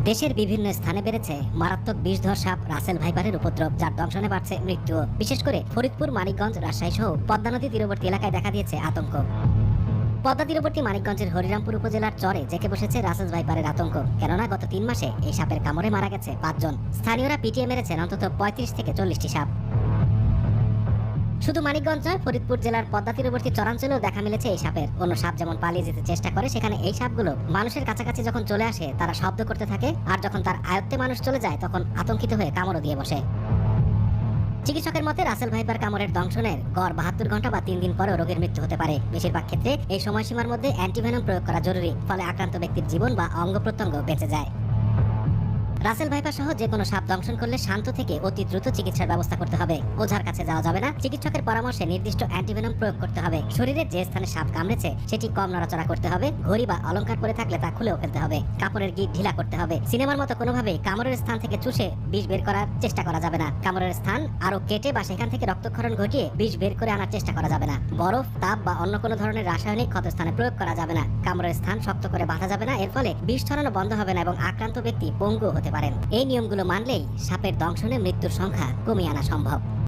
দেশের বিভিন্ন স্থানে বেড়েছে মারাত্মক বিষধর সাপ রাসেল ভাইপারের উপদ্রব, যার দংশনে বাড়ছে মৃত্যু। বিশেষ করে ফরিদপুর, মানিকগঞ্জ, রাজশাহী সহ পদ্মা নদী তীরবর্তী এলাকায় দেখা দিয়েছে আতঙ্ক। পদ্মা তীরবর্তী মানিকগঞ্জের হরিরামপুর উপজেলার চরে জেঁকে বসেছে রাসেল ভাইপারের আতঙ্ক। কেননা গত 3 মাসে এই সাপের কামড়ে মারা গেছে 5 জন। স্থানীয়রা পিটিয়ে মেরেছেন অন্তত 35 থেকে 40টি সাপ। শুধু মানিকগঞ্জ নয়, ফরিদপুর জেলার পদ্মা তীরবর্তী চরাঞ্চলেও দেখা মিলেছে এই সাপের। অন্য সাপ যেমন পালিয়ে যেতে চেষ্টা করে, সেখানে এই সাপগুলো মানুষের কাছাকাছি যখন চলে আসে তারা শব্দ করতে থাকে, আর যখন তার আয়ত্তে মানুষ চলে যায় তখন আতঙ্কিত হয়ে কামড়ও দিয়ে বসে। চিকিৎসকের মতে রাসেল ভাইপার কামড়ের দংশনের গড় 72 ঘন্টা বা 3 দিন পরেও রোগীর মৃত্যু হতে পারে। বেশিরভাগ ক্ষেত্রে এই সময়সীমার মধ্যে অ্যান্টিভেনম প্রয়োগ করা জরুরি, ফলে আক্রান্ত ব্যক্তির জীবন বা অঙ্গ প্রত্যঙ্গ বেঁচে যায়। রাসেল ভাইপার সহ যে কোনো সাপ দংশন করলে শান্ত থেকে অতি দ্রুত চিকিৎসার ব্যবস্থা করতে হবে। ওঝার কাছে যাওয়া যাবে না। চিকিৎসকের পরামর্শে নির্দিষ্ট অ্যান্টিভেনম প্রয়োগ করতে হবে। শরীরের যে স্থানে সাপ কামড়েছে সেটি কম নড়াচড়া করতে হবে। ঘড়ি বা অলংকার পরে থাকলে তা খুলেও ফেলতে হবে। কাপড়ের গিট ঢিলা করতে হবে। সিনেমার মতো কোনোভাবেই কামড়ের স্থান থেকে চুষে বিষ বের করার চেষ্টা করা যাবে না। কামড়ের স্থান আরো কেটে বা সেখান থেকে রক্তক্ষরণ ঘটিয়ে বিষ বের করে আনার চেষ্টা করা যাবে না। বরফ, তাপ বা অন্য কোনো ধরনের রাসায়নিক ক্ষতস্থানে প্রয়োগ করা যাবে না। কামড়ের স্থান শক্ত করে বাঁধা যাবে না। এর ফলে বিষ ছড়ানো বন্ধ হবে না এবং আক্রান্ত ব্যক্তি পঙ্গু হতে পারেন। এই নিয়মগুলো মানলেই সাপের দংশনে মৃত্যুর সংখ্যা কমিয়ে আনা সম্ভব।